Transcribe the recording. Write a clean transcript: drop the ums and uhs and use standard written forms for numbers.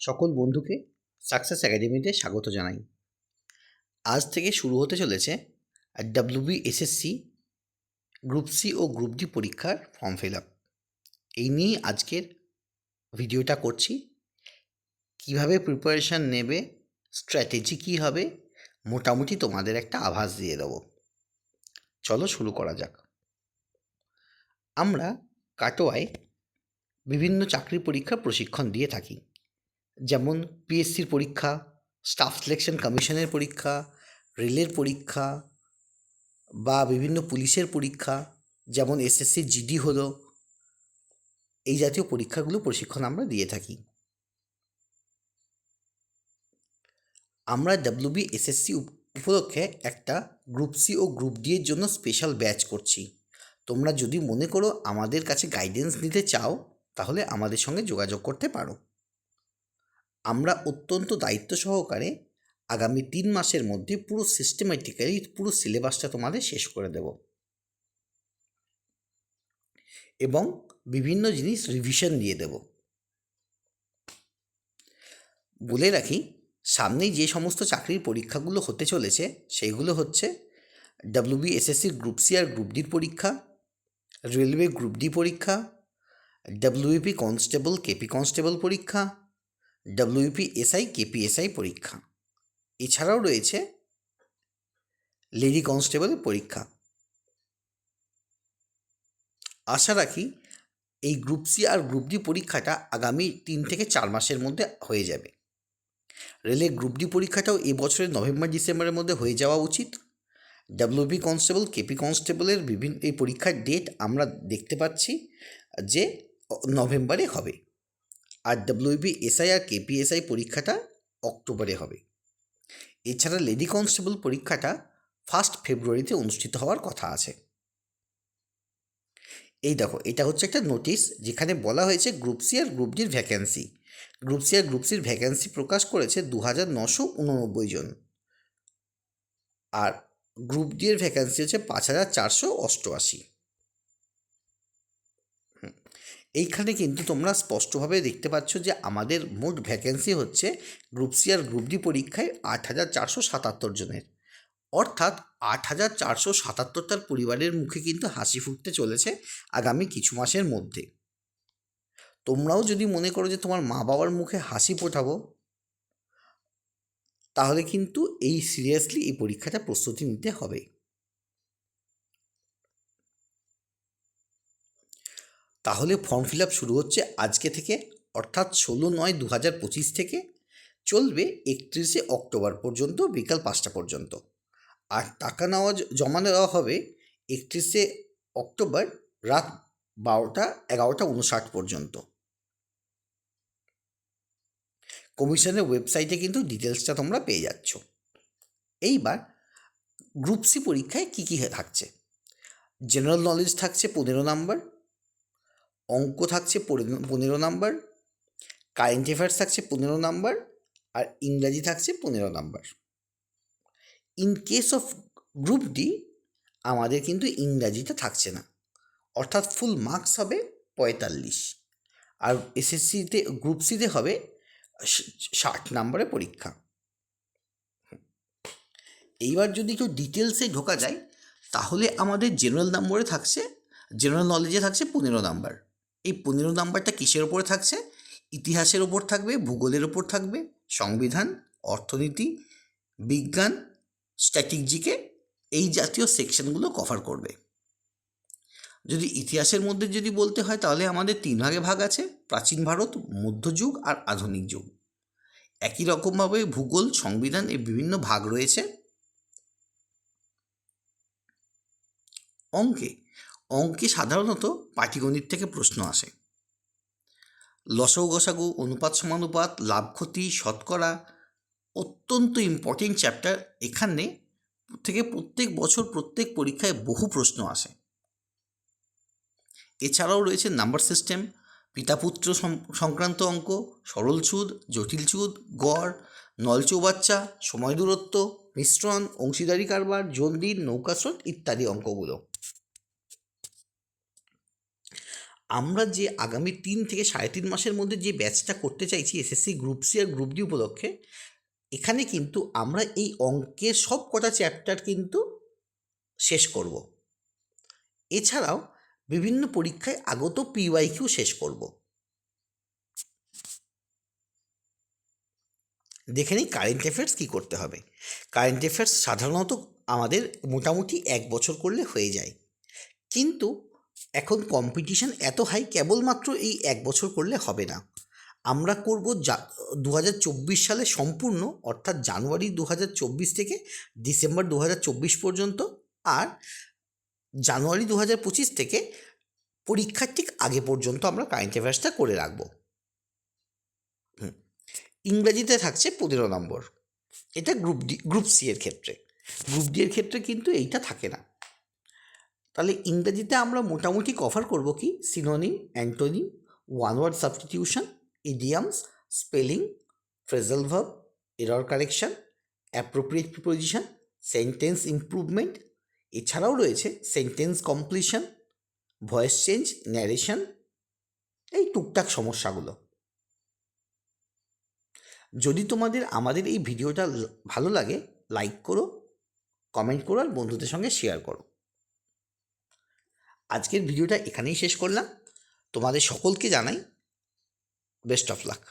সকল বন্ধুকে সাকসেস একাডেমিতে স্বাগত জানাই। আজ থেকে শুরু হতে চলেছে WBSSC গ্রুপ সি ও গ্রুপ ডি পরীক্ষার ফর্ম ফিল আপ। এই নিয়েই আজকের ভিডিওটা করছি। কিভাবে প্রিপারেশান নেবে, স্ট্র্যাটেজি কী হবে, মোটামুটি তোমাদের একটা আভাস দিয়ে দেবো। চলো শুরু করা যাক। আমরা কাটোয়ায় বিভিন্ন চাকরি পরীক্ষার প্রশিক্ষণ দিয়ে থাকি, যেমন পিএসসির পরীক্ষা, স্টাফ সিলেকশন কমিশনের পরীক্ষা, রেলের পরীক্ষা বা বিভিন্ন পুলিশের পরীক্ষা, যেমন এসএসসি জিডি হলো, এই জাতীয় পরীক্ষাগুলো প্রশিক্ষণ আমরা দিয়ে থাকি। আমরা WBSSC উপলক্ষে একটা গ্রুপ সি ও গ্রুপ ডি এর জন্য স্পেশাল ব্যাচ করছি। তোমরা যদি মনে করো আমাদের কাছে গাইডেন্স নিতে চাও, তাহলে আমাদের সঙ্গে যোগাযোগ করতে পারো। আমরা অত্যন্ত দায়িত্ব সহকারে আগামী 3 মাসের মধ্যে পুরো সিস্টেমেটিক্যালি পুরো সিলেবাসটা তোমাদের শেষ করে দেব এবং বিভিন্ন জিনিস রিভিশন দিয়ে দেব। বলে রাখি, সামনেই যে সমস্ত চাকরির পরীক্ষাগুলো হতে চলেছে সেইগুলো হচ্ছে WBSSC গ্রুপ সি আর গ্রুপ ডির পরীক্ষা, রেলওয়ে গ্রুপ ডি পরীক্ষা, WBP কনস্টেবল কেপি কনস্টেবল পরীক্ষা, WBP এসআই কেপিএসআই পরীক্ষা। এছাড়াও রয়েছে লেডি কনস্টেবলের পরীক্ষা। আশা রাখি এই গ্রুপ সি আর গ্রুপ ডি পরীক্ষাটা আগামী 3 থেকে 4 মাসের মধ্যে হয়ে যাবে। রেলের গ্রুপ ডি পরীক্ষাটাও এবছরের নভেম্বর ডিসেম্বরের মধ্যে হয়ে যাওয়া উচিত। WBP কনস্টেবল কেপি কনস্টেবলের বিভিন্ন এই পরীক্ষার ডেট আমরা দেখতে পাচ্ছি যে নভেম্বরে হবে, আর WBP এসআই আর কেপিএসআই পরীক্ষাটা অক্টোবরে হবে। এছাড়া লেডি কনস্টেবল পরীক্ষাটা 1 ফেব্রুয়ারিতে অনুষ্ঠিত হওয়ার কথা আছে। এই দেখো, এটা হচ্ছে একটা নোটিশ যেখানে বলা হয়েছে গ্রুপ সি আর গ্রুপ ডির ভ্যাকেন্সি। গ্রুপ সি আর গ্রুপ সির ভ্যাকেন্সি প্রকাশ করেছে 2989 জন, আর গ্রুপ ডি এর ভ্যাকেন্সি হচ্ছে 5488। এইখানে কিন্তু তোমরা স্পষ্টভাবে দেখতে পাচ্ছ যে আমাদের মোট ভ্যাকেন্সি হচ্ছে গ্রুপ সি আর গ্রুপ ডি পরীক্ষায় 8477 জনের, অর্থাৎ 8477টার পরিবারের মুখে কিন্তু হাসি ফুটতে চলেছে আগামী কিছু মাসের মধ্যে। তোমরাও যদি মনে করো যে তোমার মা বাবার মুখে হাসি ফোটাবো, তাহলে কিন্তু সিরিয়াসলি এই পরীক্ষাটা প্রস্তুতি নিতে হবে। তাহলে ফর্ম ফিল আপ শুরু হচ্ছে আজকে থেকে, অর্থাৎ 16/9/2025 থেকে, চলবে 31শে অক্টোবর পর্যন্ত বিকাল 5টা পর্যন্ত। আর টাকা জমা নেওয়া হবে 31শে অক্টোবর রাত 11:59 পর্যন্ত। কমিশনের ওয়েবসাইটে কিন্তু ডিটেলসটা তোমরা পেয়ে যাচ্ছ। এইবার গ্রুপ সি পরীক্ষায় কী কী থাকছে? জেনারেল নলেজ থাকছে 15 নাম্বার, অঙ্ক থাকছে 15 নাম্বার, কারেন্ট অ্যাফেয়ার্স থাকছে 15 নাম্বার, আর ইংরাজি থাকছে 15 number. In case of group D আমাদের কিন্তু ইংরাজিটা থাকছে না, অর্থাৎ ফুল মার্কস হবে 45, আর এসএসসিতে গ্রুপ সিতে হবে 60 নাম্বারের পরীক্ষা। এইবার যদি কেউ ডিটেলসে ঢোকা যায়, তাহলে আমাদের জেনারেল নলেজে থাকছে 15 নাম্বার। এই 15 নাম্বারটা কিসের ওপরে থাকছে? ইতিহাসের ওপর থাকবে, ভূগোলের ওপর থাকবে, সংবিধান, অর্থনীতি, বিজ্ঞান, স্ট্র্যাটেজিকে, এই জাতীয় সেকশনগুলো কভার করবে। যদি ইতিহাসের মধ্যে যদি বলতে হয়, তাহলে আমাদের 3 ভাগে ভাগ আছে: প্রাচীন ভারত, মধ্যযুগ আর আধুনিক যুগ। একই রকমভাবে ভূগোল, সংবিধান, এই বিভিন্ন ভাগ রয়েছে। অঙ্কে সাধারণত পাটিগণিত থেকে প্রশ্ন আসে। লসাগু গসাগু, অনুপাত সমানুপাত, লাভ ক্ষতি, শতকরা অত্যন্ত ইম্পর্টেন্ট চ্যাপ্টার। এখানে থেকে প্রত্যেক বছর প্রত্যেক পরীক্ষায় বহু প্রশ্ন আসে। এছাড়াও রয়েছে নাম্বার সিস্টেম, পিতাপুত্র সংক্রান্ত অঙ্ক, সরল সুদ, জটিল সুদ, গড়, নল চৌবাচ্চা, সময় দূরত্ব, মিশ্রণ, অংশীদারি কারবার, জন্ডির, নৌকা স্রোত ইত্যাদি অঙ্কগুলো। আমরা যে আগামী 3 থেকে 3.5 মাসের মধ্যে যে ব্যাচটা করতে চাইছি এসএসসি গ্রুপ সি আর গ্রুপ ডি উপলক্ষে, এখানে কিন্তু আমরা এই অঙ্কের সব কটা চ্যাপ্টার কিন্তু শেষ করব। এছাড়াও বিভিন্ন পরীক্ষায় আগত পিওয়াইকিউ শেষ করব। দেখে নিই কারেন্ট অ্যাফেয়ার্স কী করতে হবে। কারেন্ট অ্যাফেয়ার্স সাধারণত আমাদের মোটামুটি 1 বছর করলে হয়ে যায়, কিন্তু এখন কম্পিটিশন এত হাই, কেবলমাত্র এই 1 বছর করলে হবে না। আমরা করব 2024 সালে সম্পূর্ণ, অর্থাৎ জানুয়ারি 2024 থেকে ডিসেম্বর 2024 পর্যন্ত, আর জানুয়ারি 2025 থেকে পরীক্ষার ঠিক আগে পর্যন্ত আমরা কারেন্ট অ্যাফেয়ার্সটা করে রাখব। ইংরেজিতে থাকছে 15 নম্বর, এটা গ্রুপ সি এর ক্ষেত্রে। গ্রুপ ডি এর ক্ষেত্রে কিন্তু এইটা থাকে না। তাহলে ইংরেজিতে আমরা মোটামুটি কভার করব কি, synonym, antonym, one word substitution, idioms, spelling, phrasal verb, error correction, appropriate preposition, sentence improvement, এছাড়াও রয়েছে sentence completion, voice change, narration, এই টুকটাক সমস্যাগুলো। যদি তোমাদের আমাদের এই ভিডিওটা ভালো লাগে, লাইক করো, কমেন্ট করো আর বন্ধুদের সঙ্গে শেয়ার করো। আজকের ভিডিওটা এখানেই শেষ করলাম। তোমাদের সকলকে জানাই বেস্ট অফ লাক।